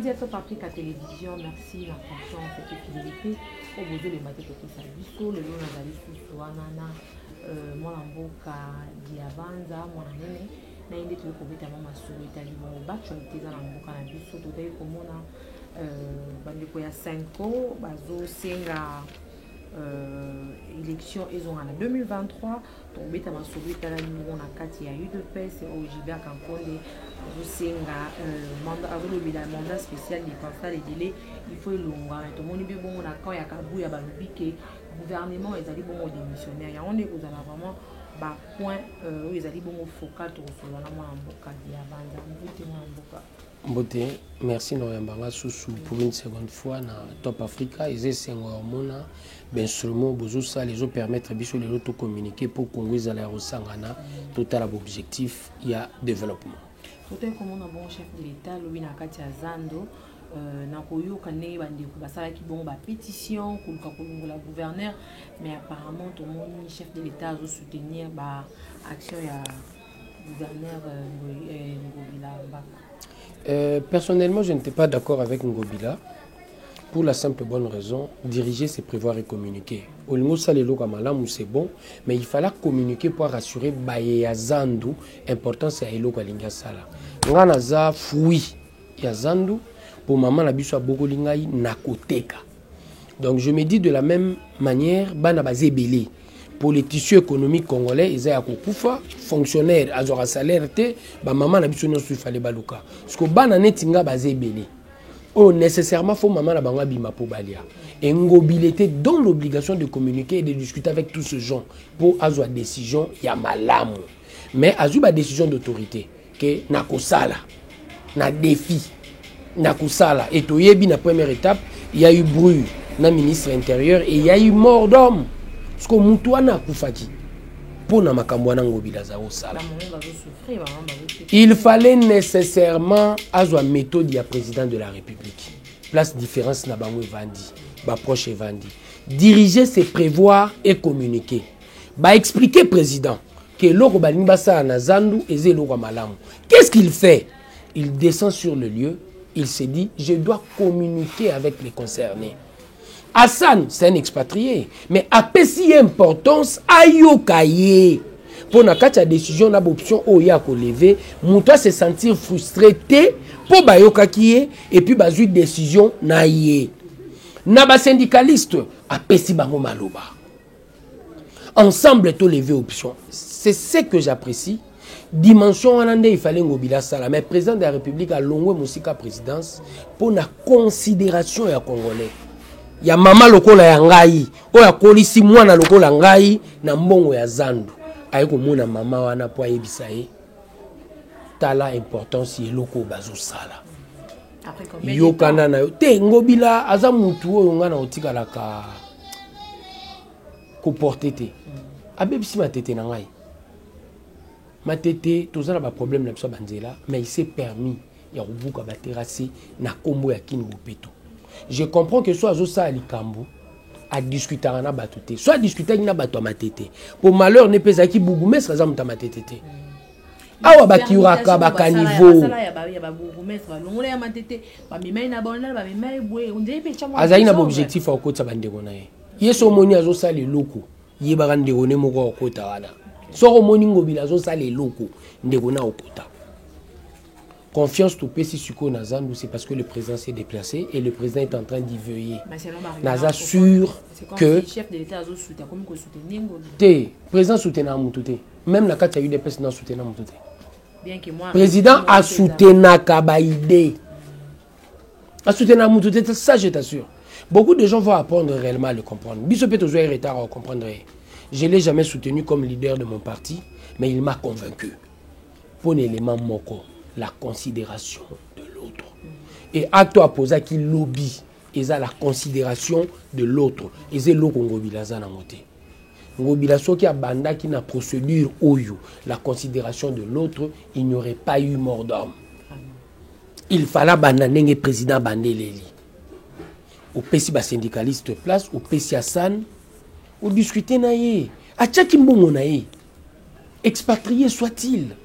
dit à Top Africa Télévision, merci la confiance et la fidélité. Au bout de l'ématé de tout ça, biso, le long nazali sous nana, moi l'amboka diabanza, moi nene, na inde tu peux mettre maman sur l'Italie, bon, actualité dans l'amboka na biso, tout est comme on a, bandeko ya 5 ans, bazo senga. Élection ils ont en 2023 tombé à ma souris à la numéro on a 4 il y a eu de paix c'est au Gilbert Kankonde Senga mandat spécial des pensées les délais il faut le long tout le monde est bon on a quand il y a Kabou il y a Balubique gouvernement ils allaient bon démissionnaire il y a on est vous allez vraiment bas point ils allaient bon focal tout sur la moi en boca dia banda Mbote, merci Noyambanga Soussou pour une seconde fois na Top Africa. Ils essaient de ben seulement ça les autres permettre de les autres communiquer pour qu'on puisse aller au Sangana. Total objectif, il y a développement. Tout est comme on a bon chef de l'État, Louis Nakati Azando, Nakoyo Kane Bande Kubasala qui bon pétition pour le gouverneur, mais apparemment tout le monde chef de l'État a soutenir l'action du gouverneur Ngobila Mbaka. Personnellement, je n'étais pas d'accord avec Ngobila pour la simple bonne raison, diriger c'est prévoir et communiquer. C'est bon, mais il fallait communiquer pour rassurer Bayazandu, important c'est Elo Kalinga Sala. Nganaza fui Yazandu pour maman la biso beaucoup lingai nakoteka. Donc je me dis de la même manière, bana bazé belé. Pour les tissus économiques congolais, ils ont kufa fonctionnaire, azora salaire te, ba maman na biso no su fallait baluka. Parce que bana netinga bazé belé. Oh nécessairement faut maman la banga bima po balia. Et Ngobilité donne l'obligation de communiquer et de discuter avec tous ces gens pour azwa décision ya malamu. Mais azuba décision d'autorité que nakosala na défi nakosala et toyebi na première étape, il y a eu bruit na ministre intérieur et il y a eu mort d'homme. Parce que Moutouana Koufaki, pour Namakambouana Ngobila Zao Sala. Il fallait nécessairement avoir une méthode du président de la République. Place différence na bango Vandi, ba proche Vandi. Diriger, c'est prévoir et communiquer. Ba expliquer président que l'oko balinga sa na zandu et zelo malamu. Qu'est-ce qu'il fait? Il descend sur le lieu, il se dit je dois communiquer avec les concernés. Hassan, c'est un expatrié, mais à si importance, ayokaye. Pour la décision, la option oya ko lever, mouta se sentir frustré pour bayoka kiye et puis bazu décision na yé. Naba syndicaliste a si bango maloba. Ensemble to lever option. C'est ce que j'apprécie. Dimension en il fallait Ngobila Sala, mais président de la République a longé Moussika présidence pour la considération ya congolais. Ya mama lokola ya ngai oya kolisi mwana lokola ngai na mbongo ya zandu ayiko mona mama wana po ayebisa ye tala importance ye loko bazo sala yo kana na yo te Ngobila aza mutu oyo nga na otikala ka ko porter te abebisi matete na ngai matete tozala ba problème na biso banzela mais il s'est permis ya kubuka ba terrasser na kombo ya kini bopeto. Je comprends que soit Zosa Alikambu a discuté avec Batouté, soit discuté avec Batou Matete. Pour malheur, ne peut qui Bougoumès, ça m'a Matete. Awa Bakiuraka, Bakanivo. Azaïna objectif au côté Bandegonae. Yeso moni a Zosa les locaux. Yebarande Rone Moko au côté Wana. Soro moningo Bilazosa les locaux. Ndegona au côté. Confiance tout Pessi Suko Nazandou, c'est parce que le président s'est déplacé et le président est en train d'y veiller. Naza sûr que. Le chef de l'État a soutenu comme soutenir. Le président soutient Moutouté. Même la carte a eu des personnes soutenant Moutouté. Le président a soutenu Kabaïdé. A soutenu Moutouté, ça je t'assure. Beaucoup de gens vont apprendre réellement à le comprendre. Bissopé toujours est retard à comprendre. Je ne l'ai jamais soutenu comme leader de mon parti, mais il m'a convaincu. Pour l'élément Moko. La considération de l'autre. Et acte à poser qui lobby, ils ont la considération de l'autre. Ils ont l'autre Ngobila Zanamote. Ngobila qui a banda qui n'a procédure oyo, la considération de l'autre, il n'y aurait pas eu mort d'homme. Il fallait bandaner président Bandeleli. Au PC syndicaliste place, au PC Hassan, au discuter naïe. A Tchakimbongo naïe. Expatrié soit-il.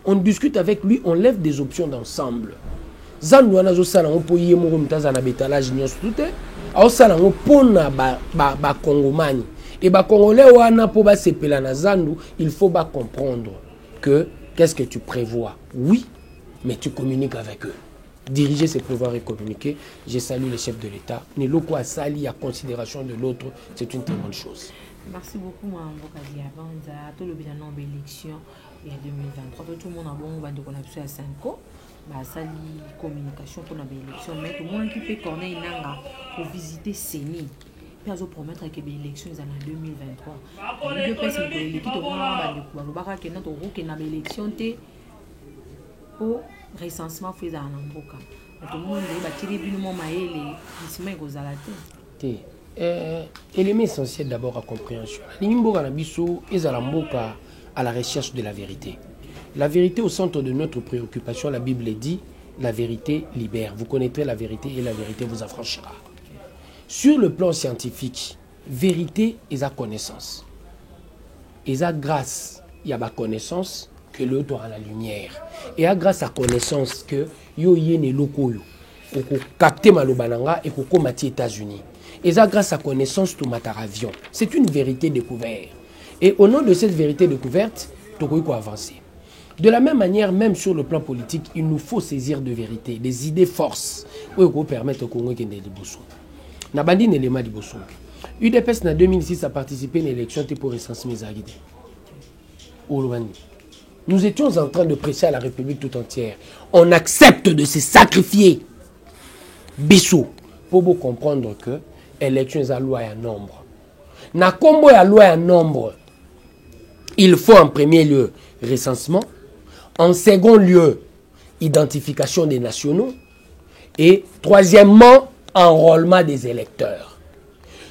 On discute avec lui, on lève des options d'ensemble. zandu wana zo sala ngo po yé moko mutaza na bétalage nyonso tout a sala ngo pona ba congomani et ba congolais wana po ba sepela na zandu, il faut ba comprendre que qu'est-ce que tu prévois, oui, mais tu communiques avec eux. Diriger, c'est prévoir et communiquer. Je salue le chef de l'État. Néloko a sali à considération de l'autre, c'est une très bonne chose. Merci beaucoup, Mme Bokadi Avanza. Tout le bien nombre d'élections en 2023. Tout le monde a bon, on va dire qu'on a besoin de 5 ans. Bah, sali communication pour l'élection. Mais tout le monde qui fait Corneille Nanga pour visiter Séni. Puis, ils ont promis que l'élection est en 2023. Il y a des personnes qui ont été en élection au recensement fait en Amboka. Tout le monde a tiré du moment maël et élément essentiel d'abord à compréhension. L'Imboka Nabiso est à l'Amboka à la recherche de la vérité. La vérité au centre de notre préoccupation, la Bible dit, la vérité libère. Vous connaîtrez la vérité et la vérité vous affranchira. Sur le plan scientifique, vérité est la connaissance. Et la grâce, il y a la connaissance que l'autre aura la lumière. Et à grâce à connaissance que yo yene loko yo, oko capter malobananga et koko mati États-Unis. Et ça grâce à connaissance tout mataravion. C'est une vérité découverte. Et au nom de cette vérité découverte, toko ko avancer. De la même manière, même sur le plan politique, il nous faut saisir de vérité, des idées forces pour permettre au Congo de liboso. Nabandi n'élément liboso. UDPS en 2006 a participé à l'élection pour recenser mes aguides. Nous étions en train de prêcher à la République tout entière. On accepte de se sacrifier. Bissou. Pour vous comprendre que l'élection est à loi et à nombre. Na combo à loi et à nombre. Il faut en premier lieu recensement. En second lieu, identification des nationaux. Et troisièmement, enrôlement des électeurs.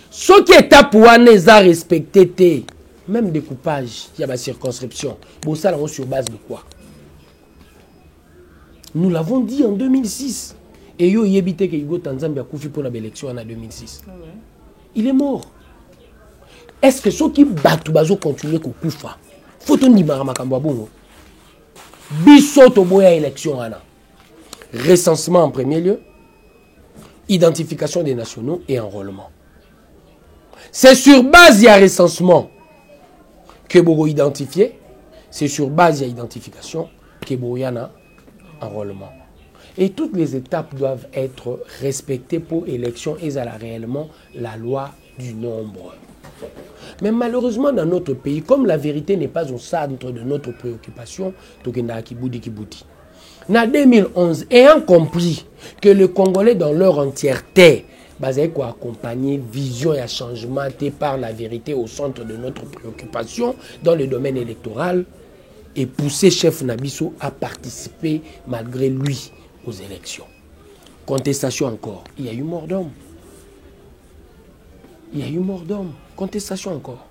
Ce qui est à pouvoir n'est pas respecté. Même découpage, il y a ma circonscription. Bon, ça, là, sur base de quoi? Nous l'avons dit en 2006. Et yo yebite que Hugo Tanzambia koufi pour l'élection en 2006. Il est mort. Est-ce que ceux qui battent bazo continuer à koufa? Faut-on dire makambo bongo? Biso to boya élection ana. Recensement en premier lieu, identification des nationaux et enrôlement. C'est sur base de recensement que vous identifiez, c'est sur base de l'identification que vous avez un enrôlement. Et toutes les étapes doivent être respectées pour l'élection et ça réellement la loi du nombre. Mais malheureusement dans notre pays, comme la vérité n'est pas au centre de notre préoccupation, en 2011, ayant compris que les Congolais dans leur entièreté basé quoi accompagner vision et changement par la vérité au centre de notre préoccupation dans le domaine électoral et pousser chef Nabiso à participer malgré lui aux élections. Contestation encore. Il y a eu mort d'homme. Il y a eu mort d'homme. Contestation encore.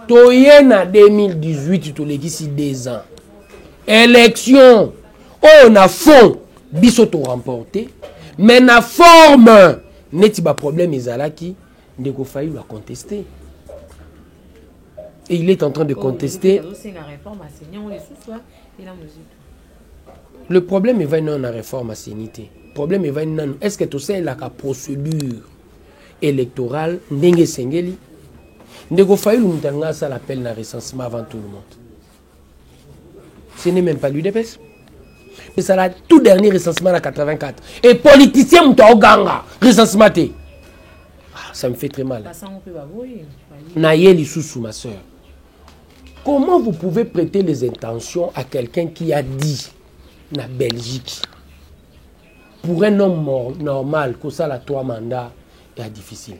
Toyen en 2018, tu l'as dit ici 2 ans. Élection. On a fond. Biso to remporté. Mais na forme. N'est-ce pas problème Izalaki Ndeko Faï l'a contesté. Et il est en train de contester. Le problème est non la réforme à sénité. Le problème est non. Est-ce que tu sais la procédure électorale Ndenge Sengeli Ndeko Faï l'Umtanga ça l'appelle la recensement avant tout le monde. Ce n'est même pas l'UDPS. Mais c'est le tout dernier recensement en 84. Et politicien Moutouganga, recensement. Ça me fait très mal. Nayeli Soussou, ma soeur. Comment vous pouvez prêter les intentions à quelqu'un qui a dit, na Belgique, pour un homme normal, que ça a 3 mandats, est difficile.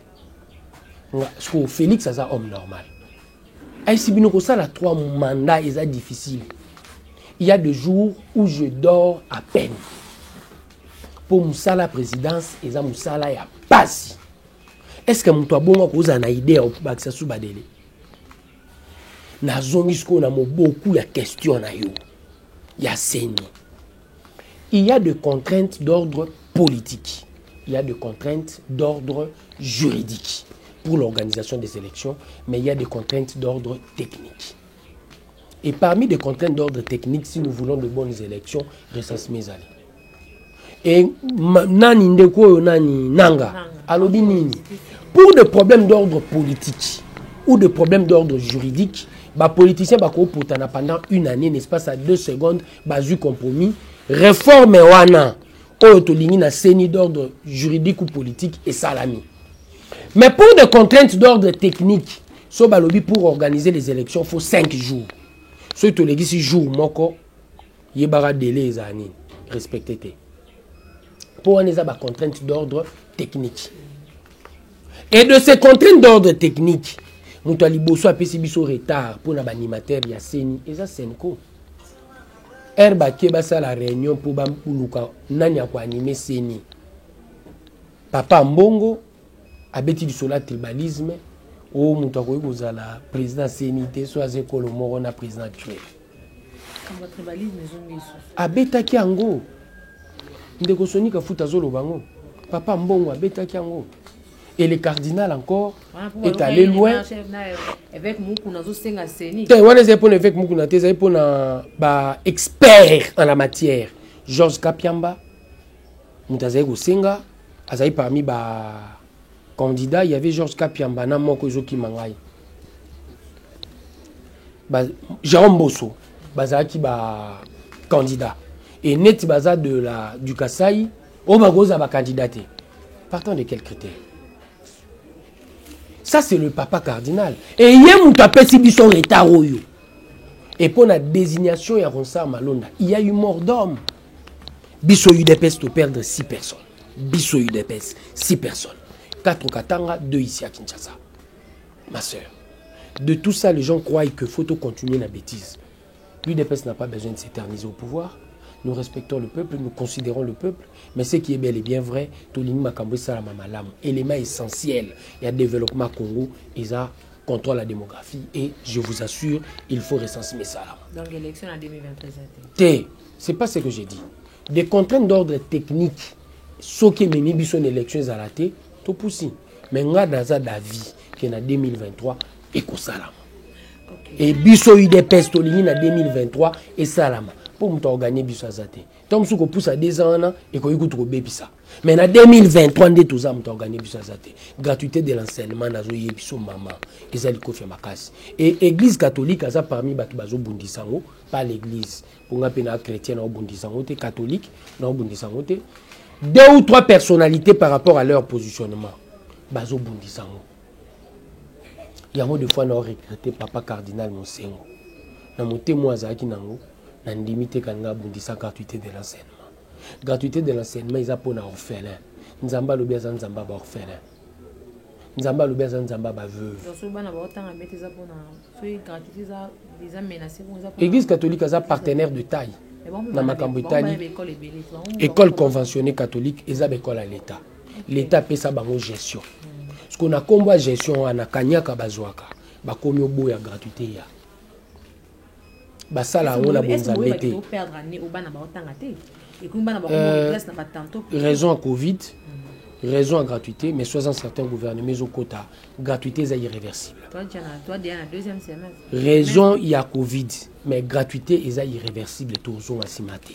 Parce que Félix, c'est un homme normal. Si ça a 3 mandats, est difficile. Il y a des jours où je dors à peine. Pour Moussala présidence, et ça Moussala ya passi. Est-ce que Moutoua Bongo vous a une idée au Baksa Soubadele? Na zongisko na mo beaucoup de questions na yo. Ya seni. Il y a des contraintes d'ordre politique. Il y a des contraintes d'ordre juridique pour l'organisation des élections, mais il y a des contraintes d'ordre technique. Et parmi les contraintes d'ordre technique, si nous voulons de bonnes élections, recensement. et nani ndeko nani nanga alobi nini pour des problèmes d'ordre politique ou des problèmes d'ordre juridique ba politicien ba ko potana pendant une année n'est-ce pas à 2 secondes ba ju compromis réforme wana oyo tolingi na seni d'ordre juridique ou politique et salami. Mais pour des contraintes d'ordre technique, so balobi pour organiser les élections, il faut 5 jours. So to legi 6 jours moko yebara délai ezani respecté. Pour on ba contraintes d'ordre technique. Et de ces contraintes d'ordre technique, muto liboso apesi biso retard pour na animateur ya seni eza senko. Herba keba sa la réunion pour bambuluka nani ya ko animer seni. Papa Mbongo abeti disola tribalisme o mutu akoki kozala président CNT so azekolo moko na président actuel. Kamba tribalisme ezongiso. Abetaki yango. Ndeko Sonika futa azoloba ngo. Papa Mbongo abetaki yango. Et le cardinal encore est allé loin. Avec Mukuna zo senga seni. Te wana ze pona avec Mukuna te ze pona ba expert en la matière. Georges Kapiamba. Mutazaye go senga azai parmi ba candidat, il y avait Georges Kapiamba, na moko zoki mangai. Ba Jérôme Bosso, bazaki ba candidat. Et net baza du Kasaï, o bagoza ba candidaté. Partant de quels critères? Ça c'est le papa cardinal. Et hier on tapé si biso retard oyo. Et pour la désignation ya Ronsard Malonda, il y a eu mort d'homme. Biso UDPS to perdre 6 personnes. Biso UDPS 6 personnes. 4 au Katanga, 2 ici à Kinshasa. Ma soeur, de tout ça, les gens croient qu'il faut continuer la bêtise. L'UDPS n'a pas besoin de s'éterniser au pouvoir. Nous respectons le peuple, nous considérons le peuple. Mais ce qui est bel et bien vrai, Tolini Makambo Salama Malam, élément essentiel, il y a développement Congo, il y a contrôle la démographie. Et je vous assure, il faut recenser mes salams. Donc, l'élection en 2023. C'est pas ce que j'ai dit. Des contraintes d'ordre technique, ce qui est mis son élection à la tête, tout poussi. Mais nga dans d'avis qui est en 2023 et ko salama. Et biso UDPS tolini en 2023 et salama. Pour nous gagner biso azate. Tom sou ko pousse à 2 ans et ko yiko trobe pisa. Mais en 2023 ndé tout ça nous gagner biso azate. Gratuité de l'enseignement nazo yebiso maman. Ezali ko fait makasi. Et église catholique aza parmi batu bazo bundisango, pas l'église. Pour nga pena chrétienne au bundisango te catholique, na bundisango te. 2 ou 3 personnalités par rapport à leur positionnement. Bazo Bundisango. Il y a un de fois, nous avons regretté Papa Cardinal Monsengo. Nous avons témoin Zaki Nango, nous avons limité Kanga Bundisa gratuité de l'enseignement. Gratuité de l'enseignement, ils ont pour orphelin. Nous avons pas le bien Zamba orphelin. Nous avons pas le bien Zamba veuve. L'église catholique est un partenaire de taille. Dans ma Italie, école conventionnée catholique, ils ont école à l'État. L'État paie sa gestion. Ce qu'on a combat gestion, on a Kanyaka Bazouaka, Bakomi au bout, il y a gratuité. Basala, on a bonzabété. Raison à Covid, raison à gratuité, mais soit certains gouvernements au quota, gratuité est irréversible. Raison il y a Covid, mais gratuité est irréversible toujours à Simate.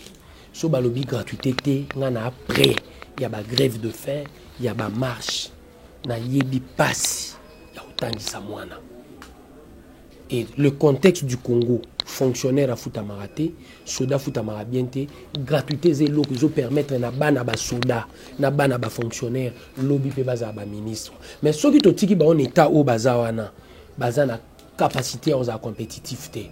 So balobi gratuité on a après il y a ba grève de faim, il y a ba marche, na yebi passe, il y a autant de samwana. Et le contexte du Congo, fonctionnaire à Foutamaraté, soda Foutamarabienté, gratuité c'est l'eau qui permettre na bana ba soda, na bana ba fonctionnaire, lobby pe baza ba ministre. Mais ceux qui totiki ba on état au bazawana, bazana capacité à compétitivité.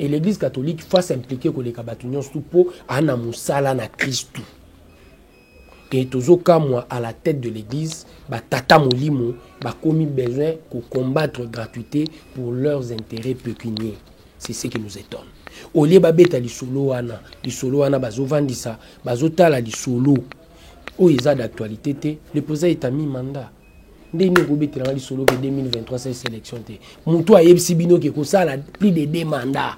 Et l'église catholique faut s'impliquer pour les kabatunions tout pour ana musala na Christ. Et tozo moi à la tête de l'église, ba tata molimo, ba commis besoin pour combattre gratuité pour leurs intérêts pécuniaires. C'est ce qui nous étonne. Au lieu babeta li solo wana bazo vandisa, bazo tala li solo. O isa d'actualité te, le président est mis mandat. Ndeni ko betela li solo que 2023 cette sélection te. Mutu ayebisi bino ke ko sala plus de 2 mandats.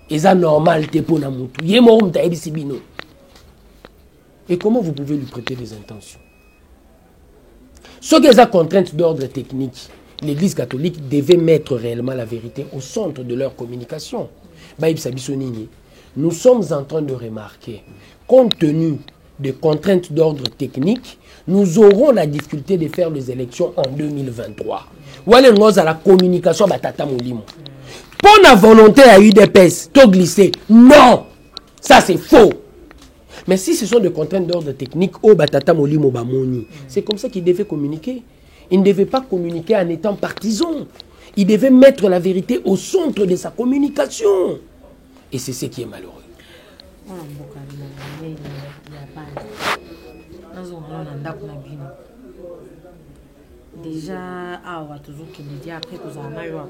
Eza normal te pona mutu. Yemo mta ayebisi bino. Et comment vous pouvez lui prêter des intentions? Ce qui est la contrainte d'ordre technique, l'Église catholique devait mettre réellement la vérité au centre de leur communication. Nous sommes en train de remarquer, compte tenu de contraintes d'ordre technique, nous aurons la difficulté de faire les élections en 2023. Voilà la communication batata molimo. Pour la volonté à UDPS, to glisser. Non, ça c'est faux. Mais si ce sont des contraintes d'ordre technique, oh batata molimo bamoni, c'est comme ça qu'il devait communiquer. Il ne devait pas communiquer en étant partisan. Il devait mettre la vérité au centre de sa communication. Et c'est ce qui est malheureux. Déjà, après que vous avez un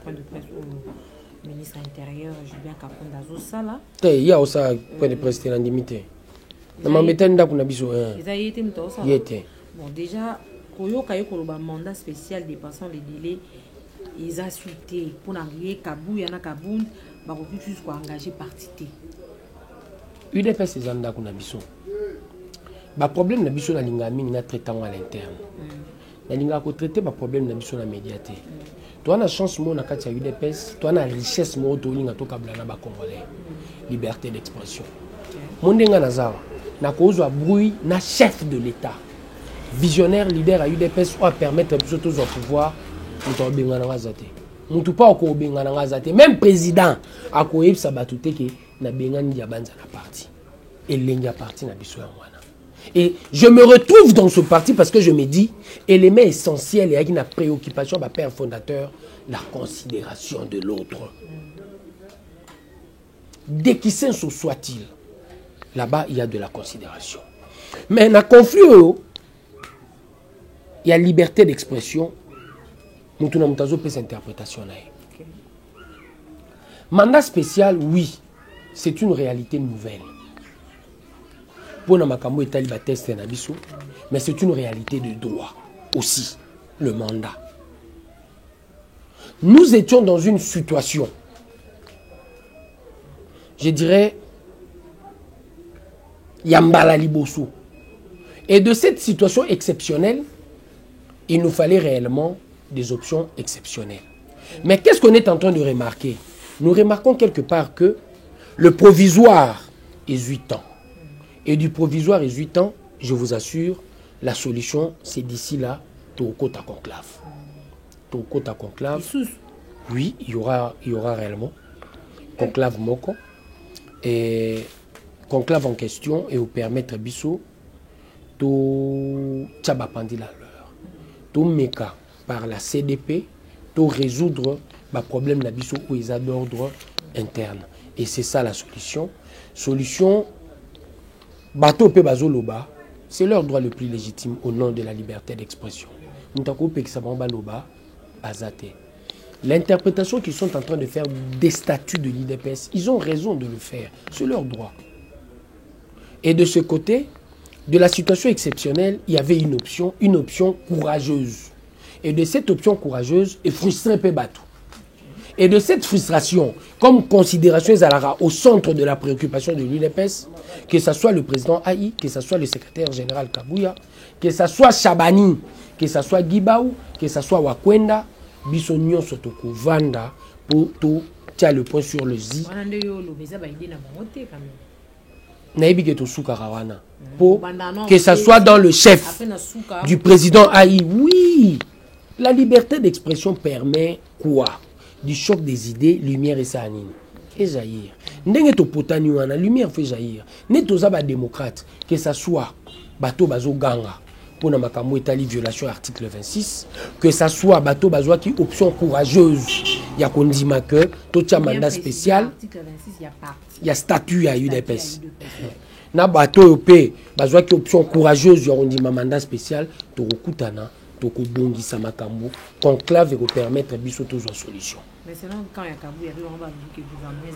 point de presse au ministre intérieur, Julien Kaponda Zosala. Il y a aussi un point de presse en limité. Bon, déjà, Koyoka Yokoloba mandat spécial dépassant les délais, ils ont insulté pour n'arriver Kabou, Yana Kaboun, Baroku jusqu'à engager parti. UDPS est en Nabiso. Le problème Nabiso na lingami na traitant à l'interne. Na linga ko traiter ba problème Nabiso na médiaté. Toi na chance mo na kati ya UDPS, toi na richesse mo to linga to kabla na ba congolais. Liberté d'expression. Mondenga nazawa na kozwa bruit na chef de l'État. Visionnaire leader à UDPS ou à permettre surtout au pouvoir mutu bengana ngazate. Mutu pa ko bengana ngazate. Même président a ko yebsa batute ke na bengani ya banza na parti. Et l'enga parti na biso ya mwana. Et je me retrouve dans ce parti parce que je me dis élément essentiel et avec une préoccupation de père fondateur, la considération de l'autre. Dès qu'il soit-il, là-bas il y a de la considération. Mais dans le conflit, il y a liberté d'expression. Nous avons cette interprétation. Mandat spécial, oui, c'est une réalité nouvelle. Pour nous, mais c'est une réalité de droit aussi, le mandat. Nous étions dans une situation, je dirais, Yambala Liboso. Et de cette situation exceptionnelle, il nous fallait réellement des options exceptionnelles. Mais qu'est-ce qu'on est en train de remarquer? Nous remarquons quelque part que le provisoire est 8 ans. Et du provisoire est 8 ans, je vous assure, la solution, c'est d'ici là, Tokota conclave. Tokota conclave. Oui, il y aura réellement conclave Moko. Et conclave en question et vous permettre Bissot de Tchabapandi la leur. Tout meka par la CDP, de résoudre le problème de Bissot où ils ont d'ordre interne. Et c'est ça la solution. Solution. Bato pe bazoloba, c'est leur droit le plus légitime au nom de la liberté d'expression. L'interprétation qu'ils sont en train de faire des statuts de l'IDPS, ils ont raison de le faire, c'est leur droit. Et de ce côté, de la situation exceptionnelle, il y avait une option courageuse. Et de cette option courageuse, il frustrait pe bato. Et de cette frustration, comme considération au centre de la préoccupation de l'UDPS, que ce soit le président Aïe, que ce soit le secrétaire général Kabouya, que ce soit Chabani, que ce soit Gibaou, que ce soit Wakwenda, Bissonnion Sotoko Vanda, pour tout tiens le point sur le Z. Pour que ce soit dans le chef du président Aïe. Oui, la liberté d'expression permet quoi? Du choc des idées, lumière et sanine. Et jaillir. N'est to potani wana, lumière fait jaillir. N'est to zaba démocrate, que ça soit bateau bazo ganga, pour na makamou etali violation article 26, que ça soit bateau bazo qui option courageuse, ya kondima que, to tia mandat spécial, il y a statut à UDPS. Na bateau pe bazo qui option courageuse, ya kondima mandat spécial, to kutana. Bongisa makambo conclave et permettre biso tous en solution. Mais c'est là quand il y a Kabou, il y a que le gouvernement est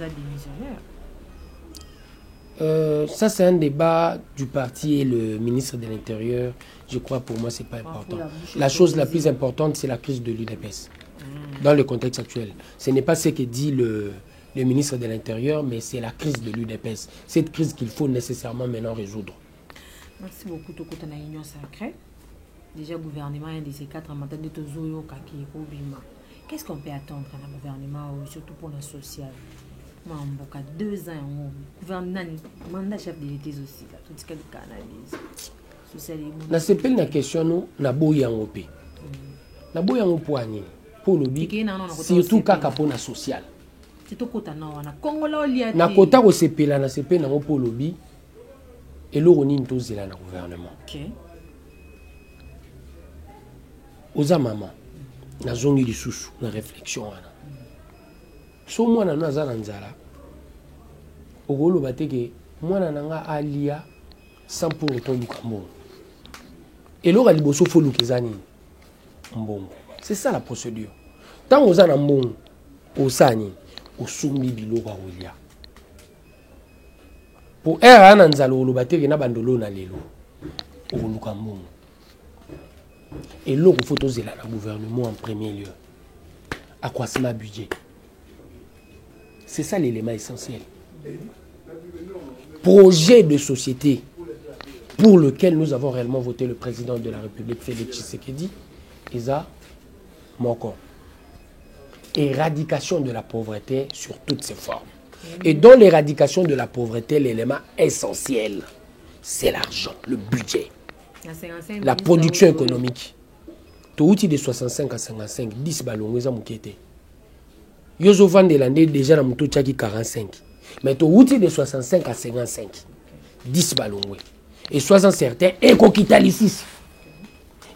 démissionnaire. Ça c'est un débat du parti et le ministre de l'Intérieur. Je crois pour moi c'est pas important. La chose la plus importante c'est la crise de l'UDPS dans le contexte actuel. Ce n'est pas ce que dit le ministre de l'Intérieur, mais c'est la crise de l'UDPS. Cette crise qu'il faut nécessairement maintenant résoudre. Merci beaucoup Tokota na Union Sacrée. Déjà, le gouvernement est de ces 4 mandats de Tozoyo Kaki Obima. Qu'est-ce qu'on peut attendre d'un gouvernement, surtout pour le social? Mamboka 2 ans gouvernement mandat chef de l'État aussi là tout ce qu'elle canalise social na sepel na question no na boyango pe na boyango poani pour le bi surtout kaka pona social c'est tout kota na Congo la olia na kota ko sepela na sepel na pour le bi et lo roni ntozela na gouvernement OK oza mama na zongi lisusu na réflexion wana so mwana na za na nzala ogolo bateke mwana nanga alia sans pour autant luka mbongo eloko liboso fo luka nini mbongo c'est ça la procédure tant oza na mbongo osani osumbi biloko olia pour era na nzala olo bateke na bandolo na lelo oluka mbongo eloko faut tozela na gouvernement en premier lieu accroissement budget. C'est ça l'élément essentiel. Projet de société pour lequel nous avons réellement voté le président de la République, Félix Tshisekedi, Isa Moko. Éradication de la pauvreté sur toutes ses formes. Et dans l'éradication de la pauvreté, l'élément essentiel, c'est l'argent, le budget, la production économique. Tout outil de 65 à 55, 10 ballons, ils ont mouqueté. Yozo Van de l'année déjà dans mon taux 45. Mais tout outil de 65 à 55, 10 ballons. Et sois-en certain, éco-kitalicis.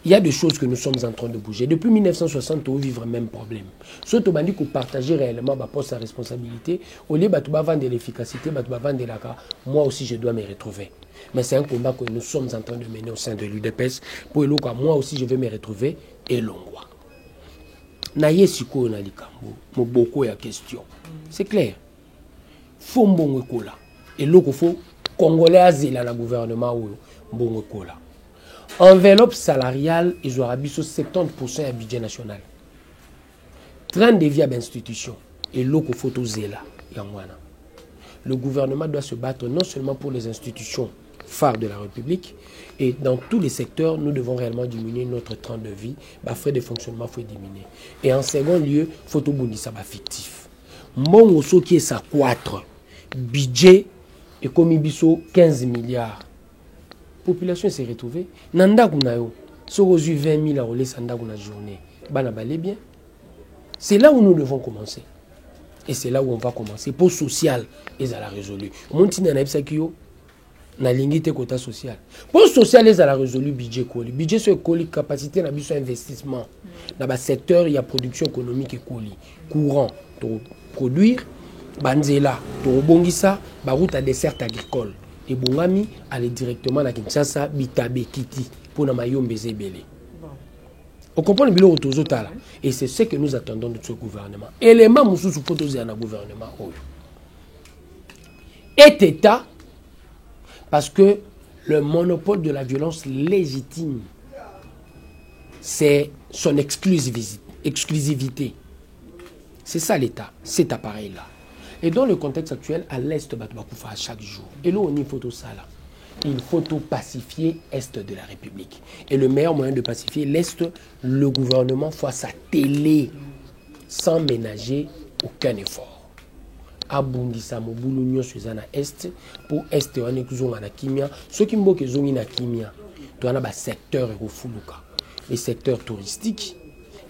Il y a des choses que nous sommes en train de bouger. Depuis 1960, on vit le même problème. Soit on dit qu'on partage réellement sa responsabilité, au lieu de vendre l'efficacité, de vendre la cas, moi aussi je dois me retrouver. Mais c'est un combat que nous sommes en train de mener au sein de l'UDPS. Pour le cas, moi aussi je vais me retrouver et l'ongwa. Naye siko na likambo, mo boko ya question. C'est clair. Faut mbongo kola. Et loko faut congolais azela na gouvernement ou mbongo kola. Enveloppe salariale, ils auront 70% à budget national. 30 de viables institutions. Et l'autre photo zéla. Le gouvernement doit se battre non seulement pour les institutions phares de la République, et dans tous les secteurs, nous devons réellement diminuer notre train de vie. Frais de fonctionnement, il faut diminuer. Et en second lieu, photo bundisa fictif. Mon osso qui est sa 4. Budget, et comme ibiso 15 milliards. Population s'est retrouvée. Nanda kunayo, so reçu 20 000 à rouler sanda kuna journée. Bana balé bien. C'est là où nous devons commencer. Et c'est là où on va commencer. Pour social, ils allaient résolu. Monti na naipsa kiyo na lingité quota social. Pour social, ils allaient résolu budget koli. Budget sur koli capacité na biso investissement. Dans le secteur, il y a production économique et koli. Courant, pour produire, banzela, pour bongisa, ba route à dessert agricole. Et Bongami allait directement à Kinshasa, Bitabe, Kiti, pour na mayombe zebele. On comprend le bilan autour de là. Et c'est ce que nous attendons de ce gouvernement. Élément moussou sous photos dans le gouvernement. Et État, parce que le monopole de la violence légitime, c'est son exclusivité. C'est ça l'État, cet appareil-là. Et dans le contexte actuel, à l'Est, à chaque jour. Et là, on y photo ça là. Il faut tout pacifier l'Est de la République. Et le meilleur moyen de pacifier l'Est, le gouvernement fait sa télé sans ménager aucun effort. Abundisa mobulu nyonso na Est pour Est on est toujours na kimia. Ceux qui mboke zongi na kimia, tu as un secteur refuluka. Les secteurs touristiques,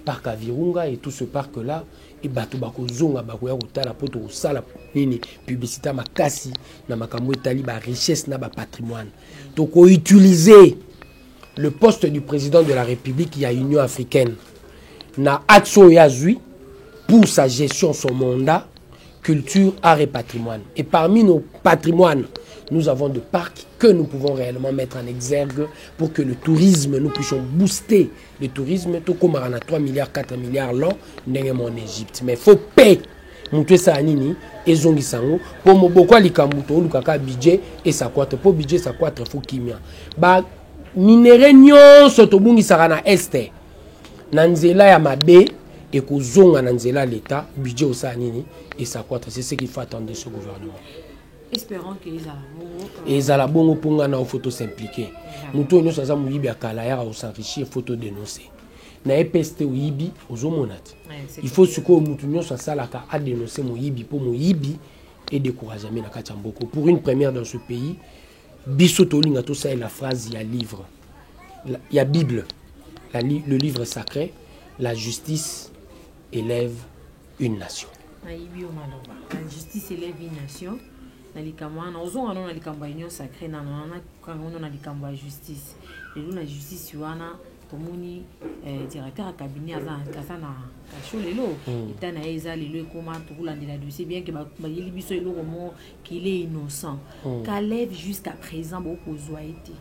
parc à Virunga et tout ce parc là. Et bato bako zonga bako ya kotala poto kosala nini publicité makasi na makambo etali ba richesse na ba patrimoine. Donc on utiliser le poste du président de la République il y a Union africaine na action yazui pour sa gestion son mandat culture art et patrimoine. Et parmi nos patrimoines, nous avons des parcs que nous pouvons réellement mettre en exergue pour que le tourisme, nous puissions booster le tourisme, tout comme on a 3 milliards, 4 milliards là, en Égypte. Mais il faut payer. Montrer ça à Nini, et Zongisango, pour beaucoup de Kamuto, le budget, et ça quoi, pour budget, ça quoi, il faut kimia. Bah, minéré nyon, sotobungi sarana este. Nanzela ya mabe, et que zonga nanzela l'État, budget au Sanini, et ça quoi, c'est ce qu'il faut attendre de ce gouvernement. Espérons qu'ils et ils allaient bon pour nous photo s'impliquer. Nous tous nous sommes muibi à Kalaya au s'enrichir photo dénoncer. Na EPST ou yibi aux homonat. Il faut ce que nous tous nous sommes là à dénoncer mon yibi pour mon yibi et décourager na Kachamboko. Pour une première dans ce pays, Bissotolinga tout ça est la phrase, il y a livre. Il y a Bible, le livre sacré, la justice élève une nation. La justice élève une nation. Na likamwana ozonga na likamba union sacrée na kangono na likamba justice. La justice wana tomoni directeur à cabinet aza na kacholelo eta na eza lelo ekoma tokulandela dossier bien que ba yeli biso eloko mo qu'il est innocent. Caleb jusqu'à présent beaucoup été.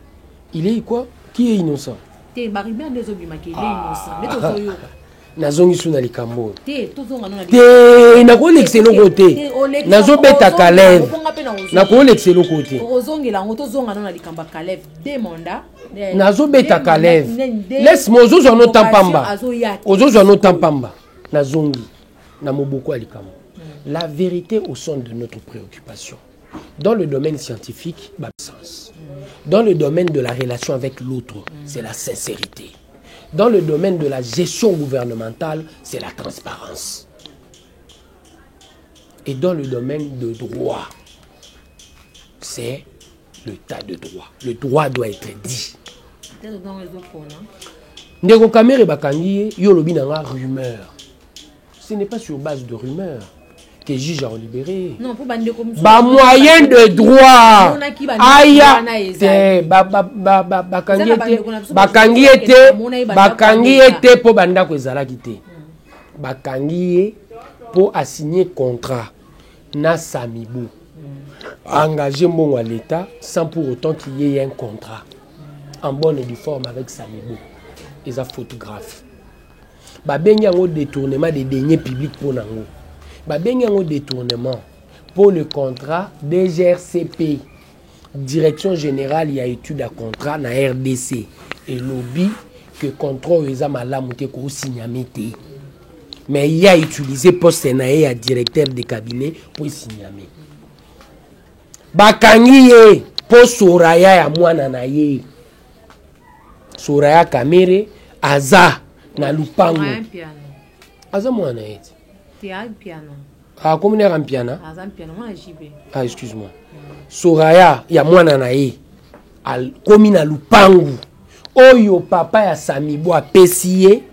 Il est quoi? Qui est innocent? Te baribia ndezo bima qu'il est innocent. Mais tozoyo nazongi suna likambo te tozonga na te na ko l'excellent côté nazo beta Caleb na ko l'excellent côté ozongela ngo tozonga na likamba Caleb demanda nazo beta Caleb laisse-moi ozo no tampamba ozo no tampamba nazongi na moboko likambo. La vérité au centre de notre préoccupation dans le domaine scientifique sens, dans le domaine de la relation avec l'autre c'est la sincérité. Dans le domaine de la gestion gouvernementale, c'est la transparence. Et dans le domaine de droit, c'est le tas de droit. Le droit doit être dit. Ndeko Kamere bakangi yo lobi nanga rumeur. Ce n'est pas sur base de rumeur que les juges ont libéré. Non, pour moyen de droit. Aya bakangi ete po banda ko ezalaki te. Bakangi po assigner contrat na Samibu. Engager mbongo à l'État sans pour autant qu'il y ait un contrat en bonne et due forme avec Samibu. Ils ont photographe. Babengi yango détournement des deniers publics pour nango. Babengi yango détournement pour le contrat DGRCP, Direction Générale il y a étude à contrat na RDC et lobby que contrôle les amalamuté ko signamité. Mais il a utilisé poste naé à directeur de cabinet pour signamer. Bakangi ye po Soraya ya mwana na ye. Soraya Kamere aza na lupango. Aza mwana eti. Piano. Ah, comme on est en piano. Ah, excuse-moi. Soraya, ya mwana na ye. Komi na lupangu. Oyo papa ya Samibo apesi ye.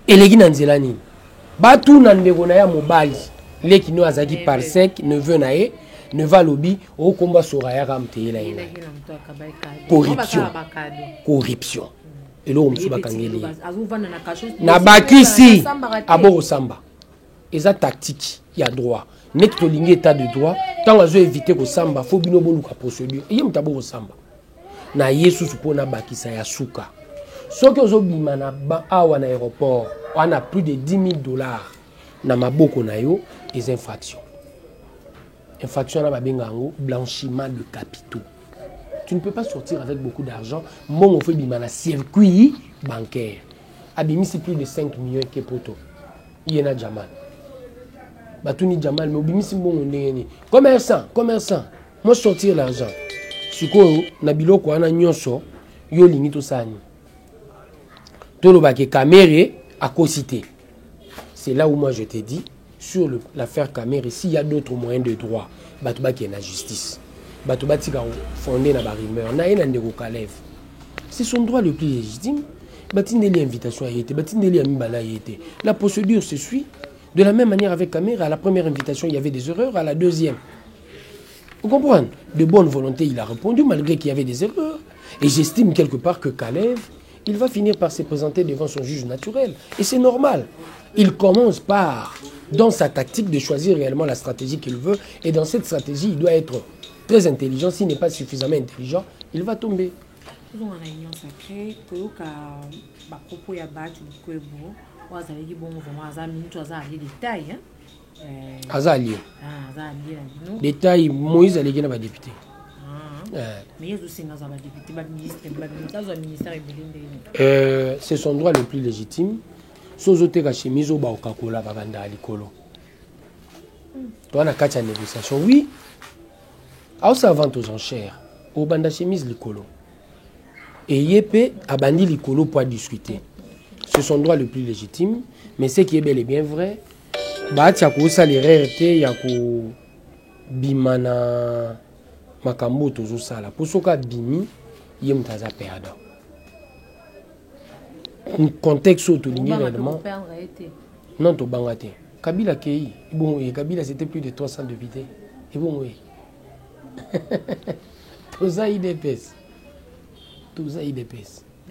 Eleki na nzela nini. Batu na ndeko na ya mobali. Leki no azaki parsec, neveu na ye. Neva lobi, o komba Soraya ramteye la ye. Corruption. Corruption. Et là, on se bat na bakisi abo samba. Eza tactique, il y a droit. Nek to lingi état de droit, tant azo éviter ko samba, faut bino bonu ka procédure. Et yem tabo samba. Na yesu supona bakisa ya suka. Soki ozo bima na ba awa na aéroport, on a plus de 10 000 $. Na maboko na yo, les infractions. Infraction na babenga ngo blanchiment de capitaux. Tu ne peux pas sortir avec beaucoup d'argent. Mon fait bimana circuit bancaire. Abimi c'est plus de 5 millions que poto. Il y en a Jamal. Batuni Jamal mais obimi c'est bon ndeni. Commerçant. Moi sortir l'argent. Sikoyo na biloko ana nyonso yo lingi to sani. Tolo ba ke Kamere à cosité. C'est là où moi je te dis sur l'affaire Kamere s'il y a d'autres moyens de droit, batuba qui est la justice. Batubati fondé na barimeur na ena ndeko Caleb. C'est son droit le plus légitime. Batindeli invitation a été, batindeli amibala a été. La procédure se suit de la même manière avec Kamere. À la première invitation, il y avait des erreurs, à la deuxième. Vous comprenez? De bonne volonté, il a répondu malgré qu'il y avait des erreurs. Et j'estime quelque part que Caleb, il va finir par se présenter devant son juge naturel. Et c'est normal. Il commence par, dans sa tactique, de choisir réellement la stratégie qu'il veut. Et dans cette stratégie, il doit être très intelligent. S'il n'est pas suffisamment intelligent, il va tomber. Nous avons une union sacrée, que propos ya battu du Kwebo, ou azali bon vraiment azali tout azali détail hein. Azali. Azali. Détail Moïse allait gagner ba député. Mais il y a aussi un ministère. C'est son droit le plus légitime. Sozote ka chemise au baokakola babanda alikolo. Toi na kacha négociation oui. Alors ça vente aux enchères. Au banda chemise likolo. Et Yépe a bandi l'icolo pour discuter. C'est son droit le plus légitime, mais ce qui est bel et bien vrai, baati ya kosala erreur te ya kobima na makambo tozosala mpo soki abimi ye moto aza perdant. Contexte oyo tolingi réellement non tobanga te. Kabila kei bon, Kabila c'était plus de 300 députés et bon oui. Toza IDPS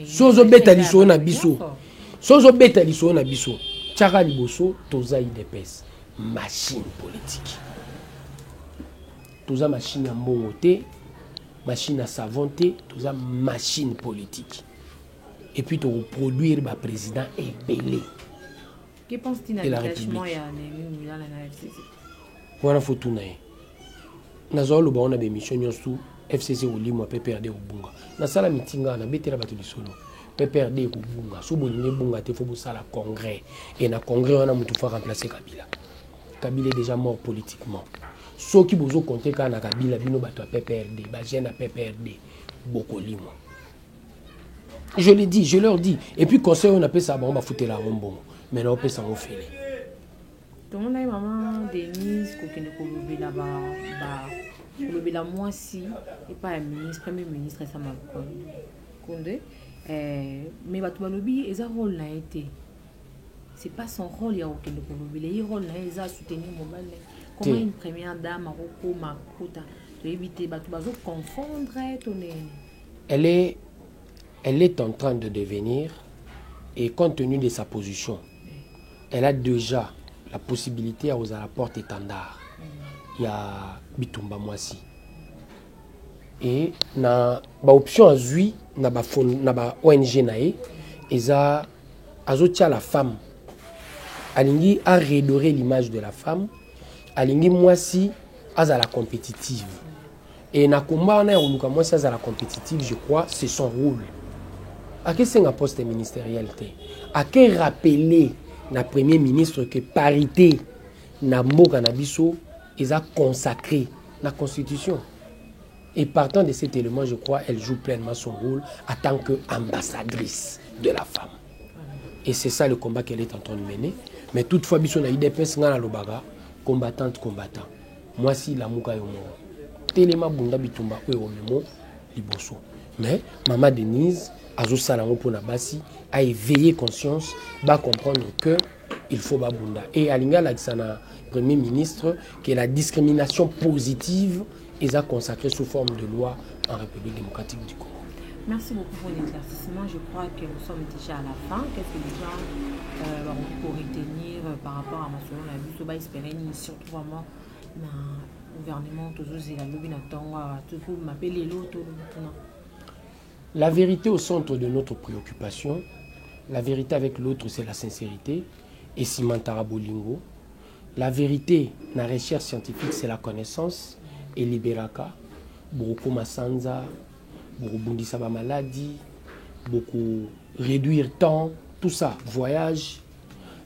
sozo beta liso na biso tchaka liboso toza IDPS machine politique. Toza machine à mbongo te, machine à savon te, toza machine politique. Et puis to produire ba président ebelé. Que penses-tu de la République? Voilà photo nae. Nazolo ba on a des missions nyonso FCC olimo PPRD obunga. Na sala mitinga na betela bato lisolo. PPRD obunga. So bolinge bunga te fo bo sala congrès et na congrès on a mutu fa remplacer Kabila. Kabila est déjà mort politiquement. Ceux qui bozo compter kana Kabila bino bato PPRD, ba jeune à PPRD bokolimo. Je l'ai dit, je leur dis. Et puis conseil on appelle ça bon ba fouter la rombo. Mais là on peut s'en offrir. Tout le monde a maman Denise qui ne la moi si et pas la ministre, premier ministre ça m'a condé. Mais bato balobi eza rôle na été. C'est pas son rôle ya aucun de Kolobi. Le rôle na eza soutenir mobile. Comment une première dame a roko makuta to éviter bato bazo confondre tonene. Elle est en train de devenir et compte tenu de sa position, elle a déjà la possibilité à oser la porte étendard. Il y a Bitumba Mwasi. Et na ba option azui na ba ONG nae eza azotia la femme. Alingi a redorer l'image de la femme. Alingi Mwasi aza la compétitive. Et na combat na oluka Mwasi aza la compétitive, je crois, c'est son rôle. À quel c'est un poste ministériel te? À quel rappeler na premier ministre que parité na mboka na biso est consacré la constitution. Et partant de cet élément, je crois, elle joue pleinement son rôle en tant qu'ambassadrice de la femme. Et c'est ça le combat qu'elle est en train de mener. Mais toutefois, biso na IDPS ngana lobaga, combattant. Moi si la muka yomo. Telema bunda bitumba o memo liboso. Mais maman Denise azo salango pona basi a éveillé conscience, va comprendre que il faut babunda. Et Alinga Laksana, Premier ministre, que la discrimination positive est consacrée sous forme de loi en République démocratique du Congo. Merci beaucoup pour l'éclaircissement. Je crois que nous sommes déjà à la fin. Qu'est-ce que les gens vont retenir par rapport à ma selon la vie? On va espérer une mission vraiment dans le gouvernement. La vérité au centre de notre préoccupation. La vérité avec l'autre, c'est la sincérité. Et Simantara Bolingo. La vérité, la recherche scientifique, c'est la connaissance. Et Liberaka, beaucoup Massanza, beaucoup bundisa ba maladie, beaucoup réduire temps, tout ça, voyage.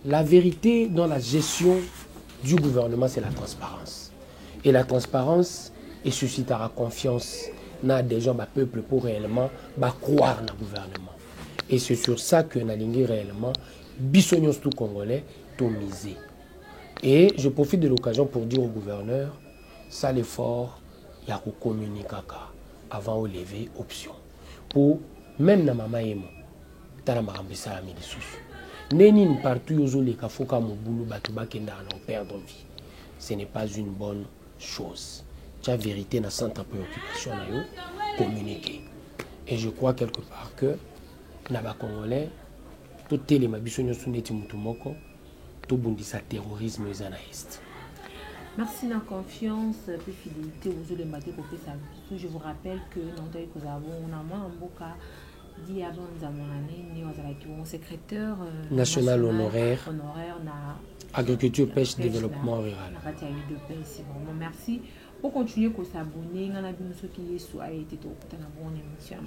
La vérité dans la gestion du gouvernement, c'est la transparence. Et la transparence, elle suscitera confiance dans des gens, le peuple, pour réellement croire dans le gouvernement. Et c'est sur ça que nous avons réellement, bisognos tout congolais, tout misé. Et je profite de l'occasion pour dire au gouverneur, ça l'effort, il y a communiquer avant de lever option. Pour même dans maman emo, t'as la marambessa la médecine. Neni partout yozo les kafoka mobulu batuba kenda en perdre vie. Ce n'est pas une bonne chose. Tu as vérité dans centre de préoccupation na yo, communiquer. Et je crois quelque part que na Congolais, tout les mabisonyo suneti mutumoko, tout bundisa terrorisme aux analistes. Merci de la confiance et fidélité aux autres matés pour faire ça. Je vous rappelle que nous avons un boka dit avant nous secrétaire national honoraire agriculture, pêche, développement rural. Merci. Pour continuer à s'abonner, nous avons ceux qui sont à été au émission.